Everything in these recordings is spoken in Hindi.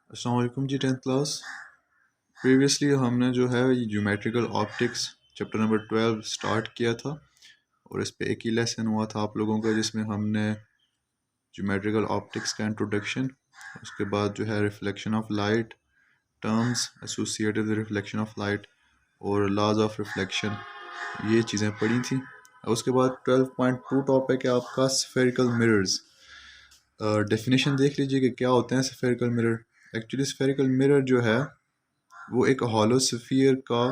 अस्सलाम वालेकुम जी 10th क्लास। प्रीवियसली हमने जो है ये geometrical optics chapter number 12 start किया था और इस पे एक ही लेसन हुआ था आप लोगों का जिसमें हमने ज्योमेट्रिकल ऑप्टिक्स का इंट्रोडक्शन, उसके बाद जो है reflection of light, terms associated with reflection of light और लॉज ऑफ रिफ्लेक्शन, ये चीज़ें पढ़ी थी। उसके बाद 12.2 टॉपिक है आपका स्फेरिकल मिरर्स। डेफिनेशन देख लीजिए कि क्या होते हैं spherical mirror. Actually spherical mirror जो है वो एक हॉलो स्फीयर का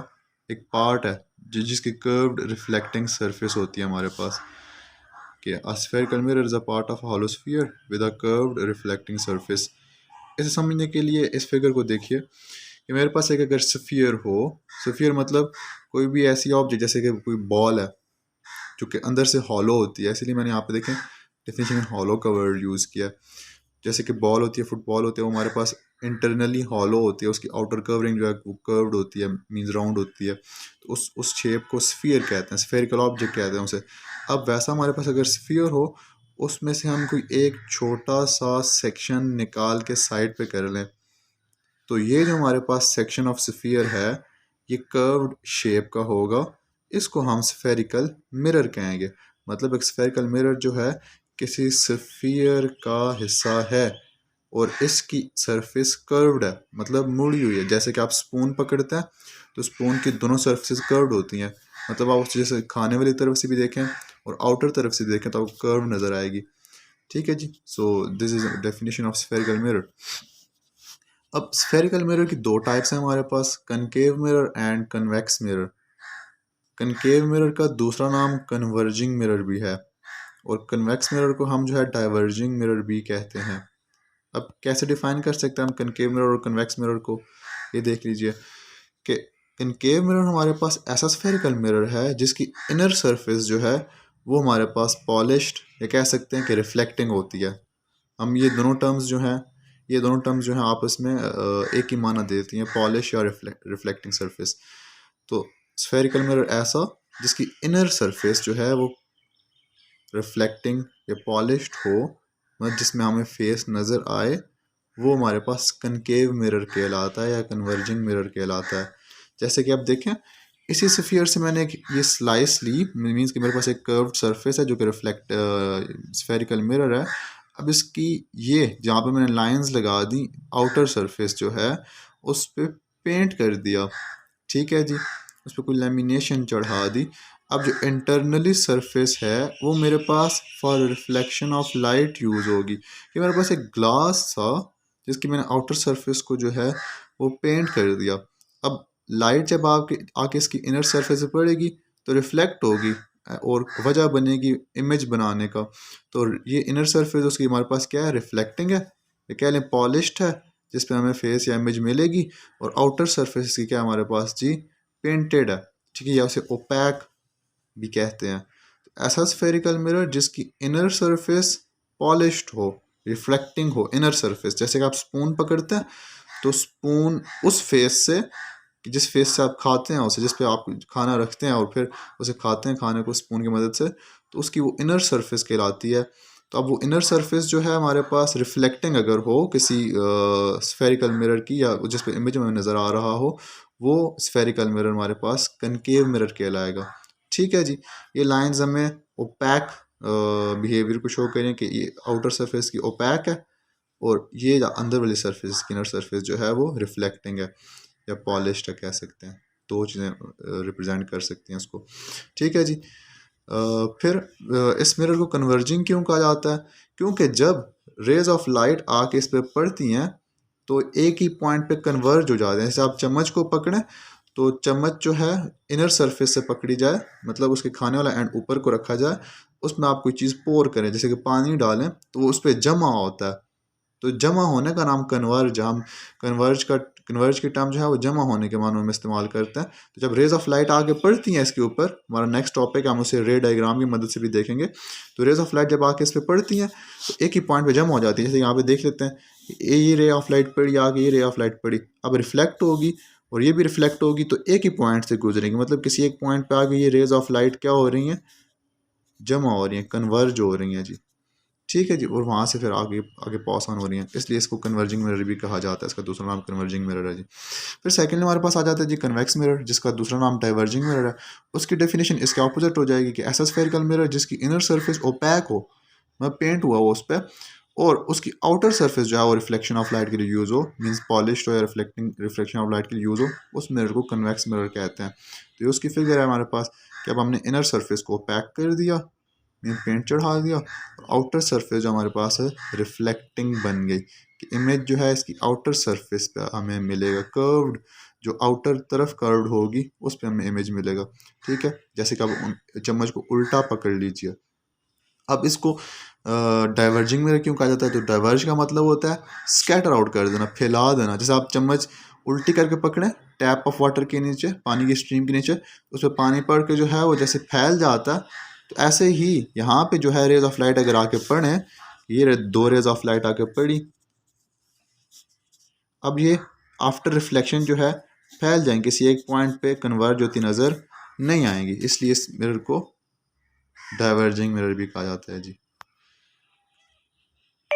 एक पार्ट है जिसकी कर्व्ड रिफ्लेक्टिंग सरफेस होती है हमारे पास। कि a spherical mirror is a part of hollow sphere with a curved reflecting surface. इसे समझने के लिए इस फिगर को देखिए कि मेरे पास एक अगर स्फीयर हो, स्फीयर मतलब कोई भी ऐसी ऑब्जेक्ट जैसे कि कोई बॉल है जो कि अंदर से हॉलो होती है, इसलिए मैंने यहाँ पे देखें डेफिनेशन में हॉलो का वर्ड यूज़ किया। जैसे कि बॉल होती है, फुटबॉल होती है, वो हमारे पास इंटरनली हॉलो होती है, उसकी आउटर कवरिंग जो है वो कर्व्ड होती है, मींस राउंड होती है, तो उस शेप को स्फीयर कहते हैं, स्फेरिकल ऑब्जेक्ट कहते हैं उसे। अब वैसा हमारे पास अगर स्फीयर हो, उसमें से हम कोई एक छोटा सा सेक्शन निकाल के साइड पे कर लें, तो ये जो हमारे पास सेक्शन ऑफ स्फीयर है ये कर्व्ड शेप का होगा, इसको हम स्फेरिकल मिरर कहेंगे। मतलब एक स्फेरिकल मिरर जो है किसी स्फीयर का हिस्सा है और इसकी सरफेस कर्व्ड है, मतलब मुड़ी हुई है। जैसे कि आप स्पून पकड़ते हैं तो स्पून की दोनों सरफेस कर्व्ड होती हैं, मतलब आप जैसे खाने वाली तरफ से भी देखें और आउटर तरफ से भी देखें तो आपको कर्व नज़र आएगी। ठीक है जी। So this is definition of spherical mirror. अब स्फेरिकल मिरर की दो टाइप्स हैं हमारे पास, concave mirror and convex mirror. Concave mirror का दूसरा नाम कन्वर्जिंग मिरर भी है और कन्वेक्स मिरर को हम जो है डाइवर्जिंग मिरर भी कहते हैं। अब कैसे डिफाइन कर सकते हैं हम कनकेव मिरर और कन्वेक्स मिरर को, ये देख लीजिए कि कनकेव मिरर हमारे पास ऐसा स्फेरिकल मिरर है जिसकी इनर सरफेस जो है वो हमारे पास पॉलिश्ड या कह सकते हैं कि रिफ्लेक्टिंग होती है। हम ये दोनों टर्म्स जो हैं, ये दोनों टर्म्स जो हैं आपस में एक ही माना देती हैं, पॉलिश या रिफ्लेक्टिंग सरफेस। तो स्फेरिकल मिरर ऐसा जिसकी इनर सरफेस जो है वो रिफ्लेक्टिंग या पॉलिश्ड हो, मतलब जिसमें हमें फेस नज़र आए, वो हमारे पास कनकेव मिरर कहलाता है या कन्वर्जिंग मिरर कहलाता है। जैसे कि आप देखें इसी स्फीयर से मैंने ये स्लाइस ली, मीन्स कि मेरे पास एक कर्व्ड सरफेस है जो कि रिफ्लेक्ट स्फेरिकल मिरर है। अब इसकी ये जहाँ पे मैंने लाइंस लगा दी, आउटर सरफेस जो है उस पर पेंट कर दिया, ठीक है जी, उस पर कोई लेमिनेशन चढ़ा दी। अब जो इंटरनली सरफेस है वो मेरे पास for reflection of light use होगी। कि मेरे पास एक ग्लास था जिसकी मैंने आउटर सरफेस को जो है वो पेंट कर दिया। अब लाइट जब आपके आके इसकी इनर सरफेस पे पड़ेगी तो रिफ्लेक्ट होगी और वजह बनेगी इमेज बनाने का। तो ये इनर सरफेस उसकी हमारे पास क्या है, रिफ्लेक्टिंग है, ये कह लें पॉलिश्ड है, जिस पे हमें फेस या इमेज मिलेगी। और आउटर सरफेस की क्या हमारे पास जी, पेंटेड है, ठीक है, या उसे ओपैक भी कहते हैं। तो ऐसा स्फेरिकल मिरर जिसकी इनर सरफेस पॉलिश्ड हो, रिफ्लेक्टिंग हो इनर सरफेस। जैसे कि आप स्पून पकड़ते हैं तो स्पून उस फेस से, जिस फेस से आप खाते हैं उसे, जिस पे आप खाना रखते हैं और फिर उसे खाते हैं खाने को स्पून की मदद से, तो उसकी वो इनर सरफेस कहलाती है। तो अब वो इनर सरफेस जो है हमारे पास रिफ्लेक्टिंग अगर हो किसी स्फेरिकल मिरर की, या जिस पे इमेज में नज़र आ रहा हो, वो स्फेरिकल मिरर हमारे पास कनकेव मिरर कहलाएगा। ठीक है जी। ये लाइंस हमें ओपैक बिहेवियर को शो करें कि ये आउटर सरफेस की ओपैक है और ये अंदर वाली सरफेस, इनर सरफेस जो है वो रिफ्लेक्टिंग है या पॉलिश्ड कह सकते हैं। दो चीज़ें रिप्रेजेंट कर सकती हैं उसको। ठीक है जी। फिर इस मिरर को कन्वर्जिंग क्यों कहा जाता है? क्योंकि जब रेज ऑफ लाइट आके इस पर पड़ती हैं तो एक ही पॉइंट पे कन्वर्ज हो जाते हैं। जैसे आप चम्मच को पकड़ें तो चम्मच जो है इनर सरफेस से पकड़ी जाए, मतलब उसके खाने वाला एंड ऊपर को रखा जाए, उसमें आप कोई चीज़ पोर करें जैसे कि पानी डालें तो वो उस पर जमा होता है। तो जमा होने का नाम कन्वर्ज, हम कन्वर्ज की टर्म जो है वो जमा होने के मानों में इस्तेमाल करते हैं। तो जब रेज ऑफ लाइट आके पड़ती हैं इसके ऊपर, हमारा नेक्स्ट टॉपिक हम उसे रे डायग्राम की मदद से भी देखेंगे। तो रेज ऑफ लाइट जब आके इस पर पड़ती हैं तो एक ही पॉइंट पे जमा हो जाती है। जैसे यहाँ पे देख लेते हैं, ये रे ऑफ लाइट पड़ी, आगे ये रे ऑफ लाइट पड़ी, अब रिफ्लेक्ट होगी और ये भी रिफ्लेक्ट होगी, तो एक ही पॉइंट से गुजरेंगी, मतलब किसी एक पॉइंट पे आगे ये रेज ऑफ लाइट क्या हो रही हैं, जमा हो रही हैं, कन्वर्ज हो रही हैं जी। ठीक है जी। और वहाँ से फिर आगे आगे पास ऑन हो रही है, इसलिए इसको कन्वर्जिंग मिरर भी कहा जाता है। इसका दूसरा नाम कन्वर्जिंग मिरर है जी। फिर सेकंडली हमारे पास आ जाता है जी कन्वेक्स मिरर, जिसका दूसरा नाम डाइवर्जिंग मिरर है। उसकी डेफिनेशन इसके ऑपोजिट हो जाएगी कि ऐसा स्फेरिकल मिरर जिसकी इनर सरफेस ओपैक हो, मतलब पेंट हुआ हो उस पर, और उसकी आउटर सरफेस जो है वो रिफ्लेक्शन ऑफ लाइट के लिए यूज़ हो, मींस पॉलिश्ड हो या रिफ्लेक्शन ऑफ लाइट के लिए यूज़ हो, उस मिरर को कन्वेक्स मिरर कहते हैं। तो ये उसकी फिगर है हमारे पास कि अब हमने इनर सरफेस को पैक कर दिया, मीन पेंट चढ़ा दिया, और आउटर सरफेस जो हमारे पास है रिफ्लेक्टिंग बन गई कि इमेज जो है इसकी आउटर सरफेस पे हमें मिलेगा कर्व्ड, जो आउटर तरफ कर्व्ड होगी उस पे हमें इमेज मिलेगा। ठीक है, जैसे कि अब चम्मच को उल्टा पकड़ लीजिए। अब इसको डाइवर्जिंग मिरर क्यों कहा जाता है? तो डाइवर्ज का मतलब होता है स्कैटर आउट कर देना, फैला देना। जैसे आप चम्मच उल्टी करके पकड़ें टैप ऑफ वाटर के नीचे, पानी की स्ट्रीम के नीचे, उस पर पानी पड़ के जो है वो जैसे फैल जाता है, तो ऐसे ही यहाँ पे जो है रेज ऑफ लाइट अगर आके पड़े, ये दो रेज ऑफ लाइट आके पड़ी, अब ये आफ्टर रिफ्लेक्शन जो है फैल जाएंगे, किसी एक पॉइंट पे कन्वर्ज होती नज़र नहीं आएंगी, इसलिए इस मिरर को डाइवर्जिंग मिरर भी कहा जाता है जी।